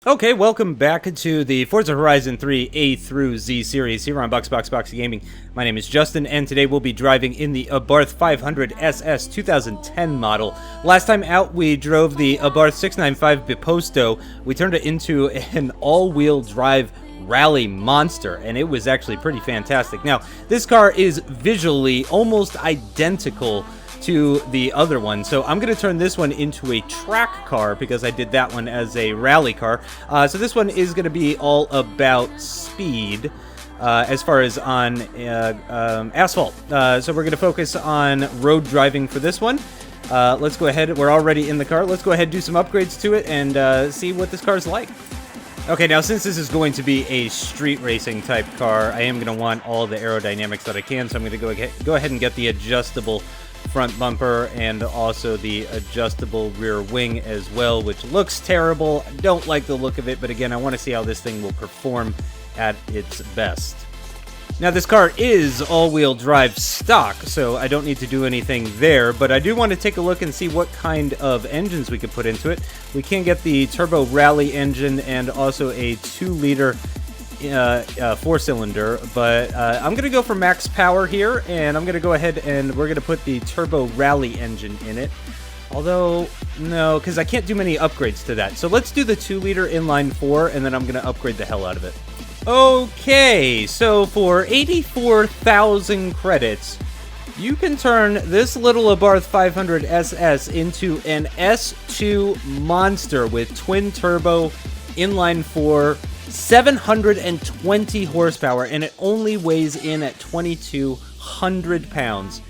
Okay, welcome back to the Forza Horizon 3 A through Z series here on Box Gaming. My name is Justin, and today we'll be driving in the Abarth 500 SS 2010 model. Last time out, we drove the Abarth 695 Biposto. We turned it into an all-wheel drive rally monster, and it was actually pretty fantastic. Now, this car is visually almost identical to the other one, so I'm going to turn this one into a track car because I did that one as a rally car. So this one is going to be all about speed as far as on asphalt. So we're going to focus on road driving for this one. Let's go ahead. We're already in the car. Let's go ahead and do some upgrades to it and see what this car is like. Okay, now since this is going to be a street racing type car, I am going to want all the aerodynamics that I can, so I'm going to go ahead and get the adjustable front bumper and also the adjustable rear wing as well, which looks terrible. I don't like the look of it, but again, I want to see how this thing will perform at its best. Now, this car is all-wheel drive stock, so I don't need to do anything there, but I do want to take a look and see what kind of engines we could put into it. We can get the turbo rally engine and also a 2-liter four-cylinder, but I'm going to go for max power here, and I'm going to go ahead and we're going to put the turbo rally engine in it. Although, no, because I can't do many upgrades to that. So let's do the 2-liter inline 4, and then I'm going to upgrade the hell out of it. Okay, so for 84,000 credits, you can turn this little Abarth 500 SS into an S2 monster with twin-turbo inline 4, 720 horsepower, and it only weighs in at 2,200 pounds.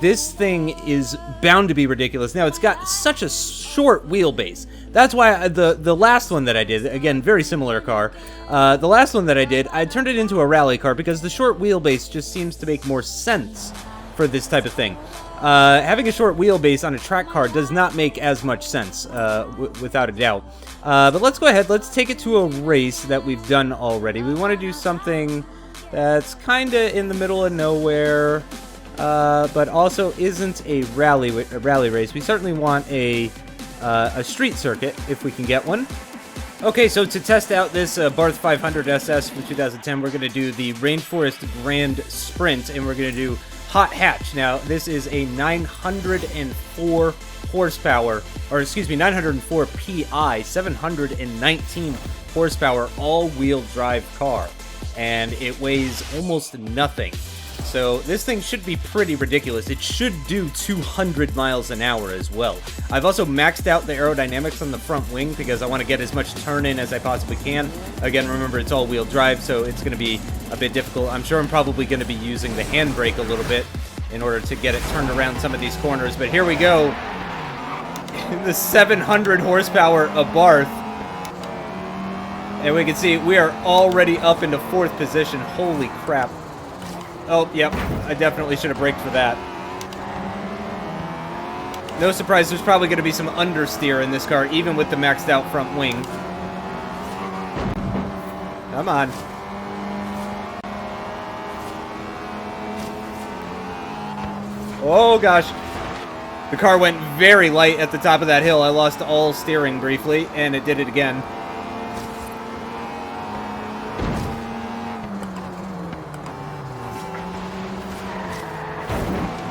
This thing is bound to be ridiculous. Now, it's got such a short wheelbase. That's why the last one that I did, again, very similar car, the last one that I did, I turned it into a rally car because the short wheelbase just seems to make more sense for this type of thing. Having a short wheelbase on a track car does not make as much sense, without a doubt. But let's go ahead, let's take it to a race that we've done already. We want to do something that's kind of in the middle of nowhere, but also isn't a rally race. We certainly want a street circuit, if we can get one. Okay, so to test out this Abarth 500 SS from 2010, we're going to do the Rainforest Grand Sprint, and we're going to do Hot Hatch. Now, this is a 904 horsepower, or excuse me, 904 PI, 719 horsepower all-wheel drive car, and it weighs almost nothing. So this thing should be pretty ridiculous. It should do 200 miles an hour as well. I've also maxed out the aerodynamics on the front wing because I want to get as much turn in as I possibly can. Again, remember, it's all-wheel drive, so it's going to be a bit difficult. I'm sure I'm probably going to be using the handbrake a little bit in order to get it turned around some of these corners. But here we go. The 700 horsepower Abarth. And we can see we are already up into 4th position. Holy crap. Oh, yep, I definitely should have braked for that. No surprise, there's probably going to be some understeer in this car, even with the maxed out front wing. Come on. Oh, gosh. The car went very light at the top of that hill. I lost all steering briefly, and it did it again.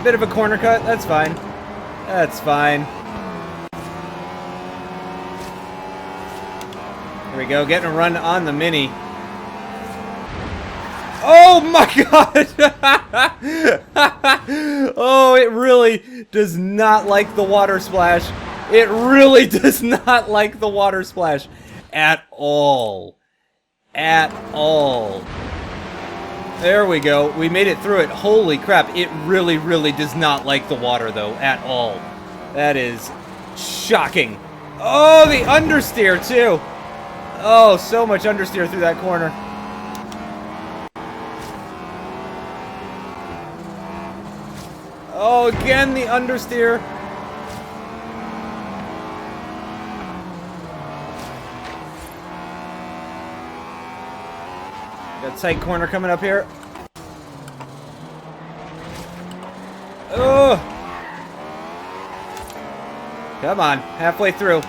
Bit of a corner cut, that's fine. That's fine. There we go, getting a run on the Mini. Oh my god! Oh, it really does not like the water splash. It really does not like the water splash at all. At all. There we go. We made it through it. Holy crap. It really, really does not like the water, though, at all. That is shocking. Oh, the understeer, too. Oh, so much understeer through that corner. Oh, again, the understeer. Got a tight corner coming up here. Oh! Come on, halfway through.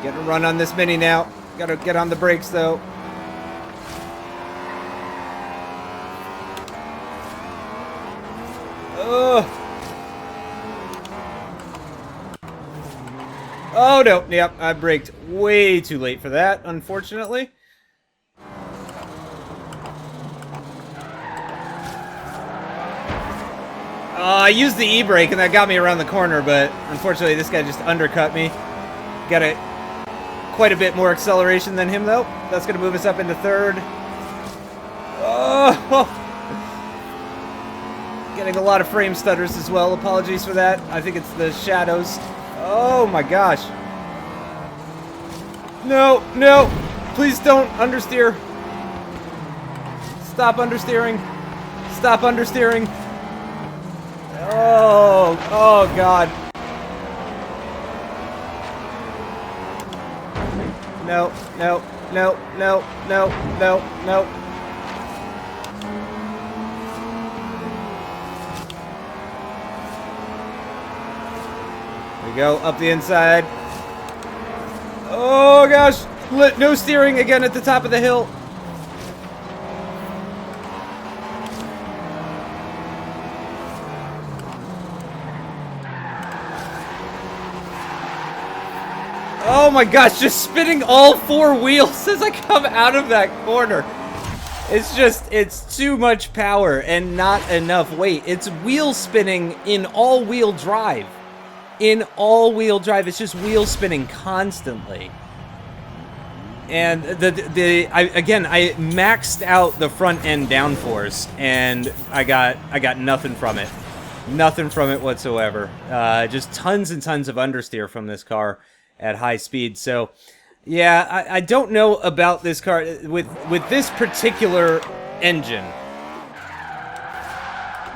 Getting a run on this Mini now. Gotta get on the brakes, though. Ugh. Oh, no. Yep, I braked way too late for that, unfortunately. I used the e-brake, and that got me around the corner, but unfortunately this guy just undercut me. Got quite a bit more acceleration than him, though. That's going to move us up into third. Oh! Getting a lot of frame stutters as well. Apologies for that. I think it's the shadows. Oh my gosh. No, no. Please don't understeer. Stop understeering. Stop understeering. Oh, oh God. No, no, no, no, no, no, no. There we go, up the inside. Oh gosh, no steering again at the top of the hill. Oh my gosh, just spinning all four wheels as I come out of that corner. It's too much power and not enough weight. It's wheel spinning in all-wheel drive. In all-wheel drive, it's just wheel spinning constantly. And again, I maxed out the front end downforce, and I got nothing from it. Nothing from it whatsoever. Just tons and tons of understeer from this car at high speed. So yeah, I don't know about this car with this particular engine.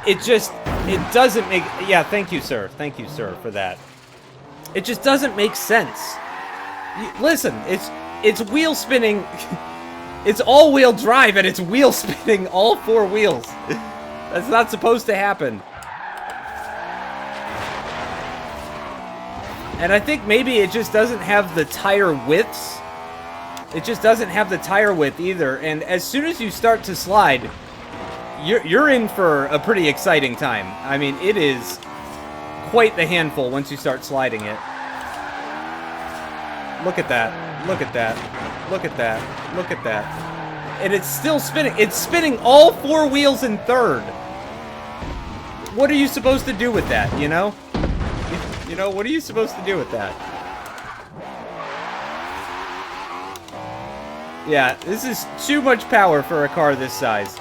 It doesn't make, yeah, thank you sir for that. It just doesn't make sense. Listen, it's wheel spinning. It's all-wheel drive and it's wheel spinning all four wheels. That's not supposed to happen. And I think maybe it just doesn't have the tire widths. It just doesn't have the tire width either. And as soon as you start to slide, you're in for a pretty exciting time. I mean, it is quite the handful once you start sliding it. Look at that. Look at that. Look at that. Look at that. And it's still spinning. It's spinning all four wheels in third. What are you supposed to do with that, you know? You know, what are you supposed to do with that? Yeah, this is too much power for a car this size.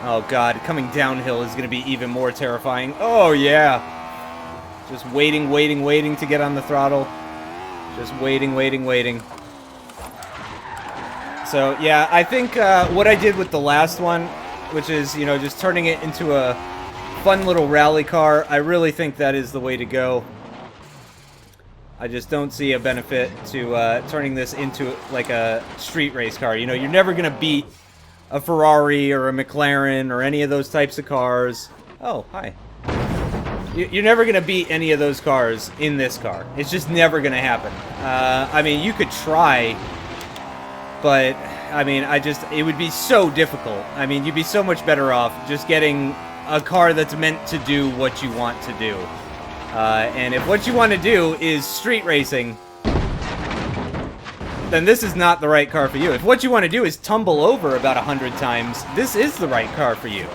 Oh god, coming downhill is going to be even more terrifying. Oh yeah. Just waiting to get on the throttle. Just waiting. So yeah, I think what I did with the last one, which is, you know, just turning it into a fun little rally car, I really think that is the way to go. I just don't see a benefit to turning this into like a street race car. You know, you're never going to beat a Ferrari or a McLaren or any of those types of cars. Oh, hi. You're never going to beat any of those cars in this car. It's just never going to happen. I mean, you could try, but I mean, it would be so difficult. I mean, you'd be so much better off just getting a car that's meant to do what you want to do. And if what you want to do is street racing, then this is not the right car for you. If what you want to do is tumble over about 100 times, this is the right car for you.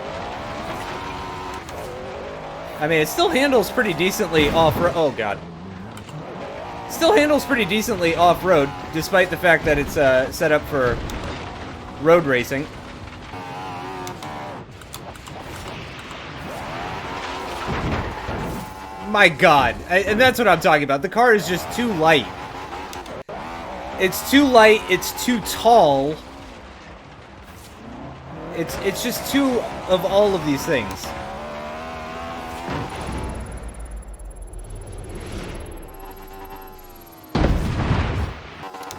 I mean, it still handles pretty decently off-road. Oh, God. Still handles pretty decently off-road, despite the fact that it's set up for road racing. My God. And that's what I'm talking about. The car is just too light. It's too light. It's too tall. It's just too of all of these things.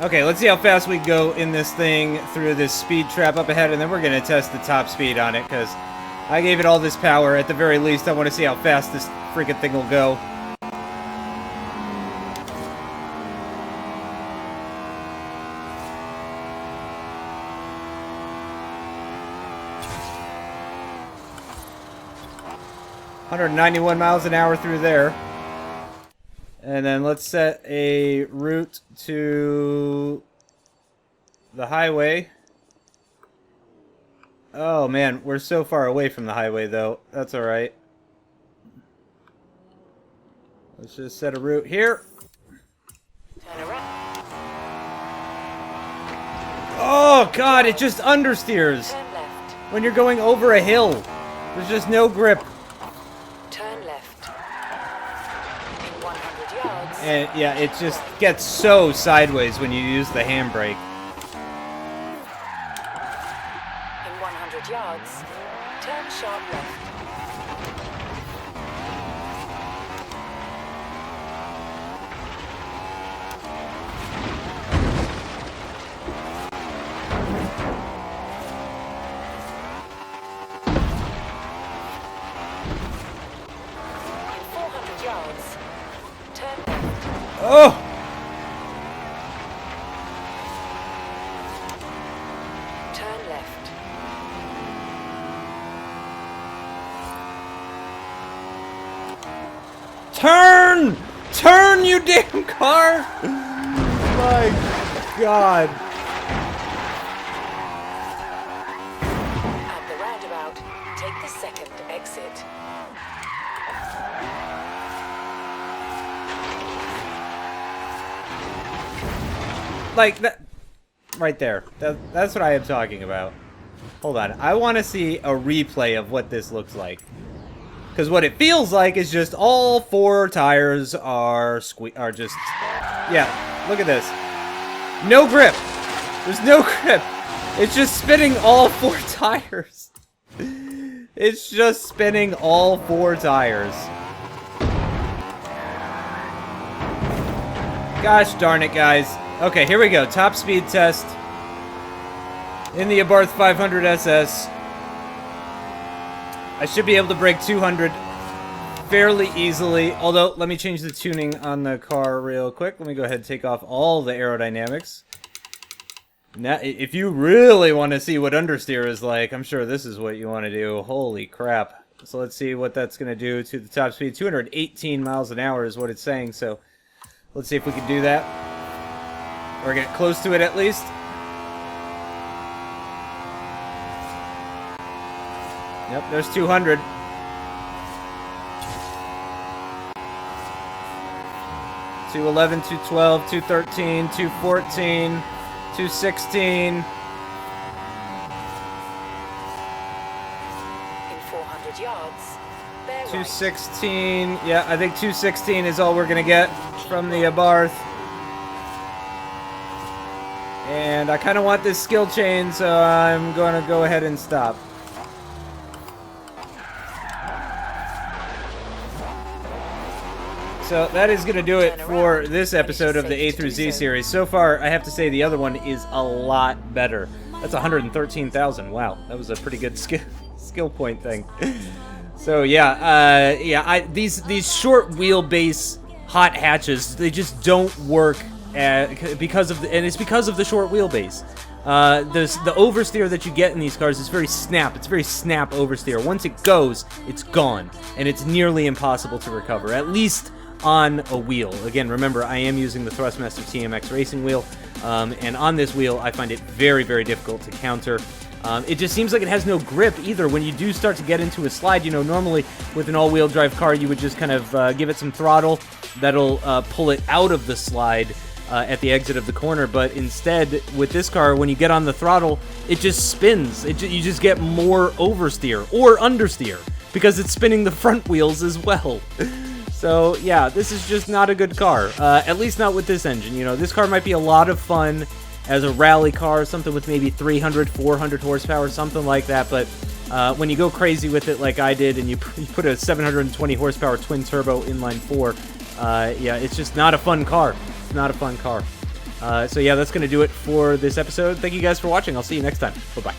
Okay, let's see how fast we go in this thing through this speed trap up ahead, and then we're going to test the top speed on it, because I gave it all this power. At the very least, I want to see how fast this freaking thing will go. $191 miles an hour through there. And then let's set a route to the highway. Oh man, we're so far away from the highway though. That's alright. Let's just set a route here. Oh god, it just understeers when you're going over a hill. There's just no grip. Turn left. In 100 yards. And yeah, it just gets so sideways when you use the handbrake. In 100 yards, turn sharp left. Oh! Turn left. Turn! Turn, you damn car! My god. At the roundabout, take the second exit. Like that right there. That's what I am talking about. Hold on. I want to see a replay of what this looks like. Because what it feels like is just all four tires are just... Yeah, look at this. No grip. There's no grip. It's just spinning all four tires. It's just spinning all four tires. Gosh darn it, guys. Okay, here we go. Top speed test in the Abarth 500 SS. I should be able to break 200 fairly easily. Although, let me change the tuning on the car real quick. Let me go ahead and take off all the aerodynamics. Now, if you really want to see what understeer is like, I'm sure this is what you want to do. Holy crap. So let's see what that's going to do to the top speed. 218 miles an hour is what it's saying. So let's see if we can do that. Or get close to it at least. Yep, there's 200. $211, $212, $213, $214, $216. In 400 yards, bear right. $216. Yeah, I think $216 is all we're gonna get from the Abarth. And I kind of want this skill chain, so I'm going to go ahead and stop. So that is going to do it for this episode of the A through Z series. So far, I have to say the other one is a lot better. That's 113,000. Wow, that was a pretty good skill point thing. So yeah, these short wheelbase hot hatches, they just don't work. Because of it's because of the short wheelbase. The oversteer that you get in these cars is very snap. It's very snap oversteer. Once it goes, it's gone, and it's nearly impossible to recover. At least on a wheel. Again, remember, I am using the Thrustmaster TMX racing wheel, and on this wheel, I find it very, very difficult to counter. It just seems like it has no grip either. When you do start to get into a slide, you know, normally with an all-wheel drive car, you would just kind of give it some throttle. That'll pull it out of the slide at the exit of the corner, but instead, with this car, when you get on the throttle, it just spins. You just get more oversteer or understeer because it's spinning the front wheels as well. So yeah, this is just not a good car. At least not with this engine. You know, this car might be a lot of fun as a rally car, something with maybe 300, 400 horsepower, something like that. But when you go crazy with it like I did, and you put a 720 horsepower twin turbo inline four, yeah, it's just not a fun car. It's not a fun car. So yeah, that's going to do it for this episode. Thank you guys for watching. I'll see you next time. Bye-bye.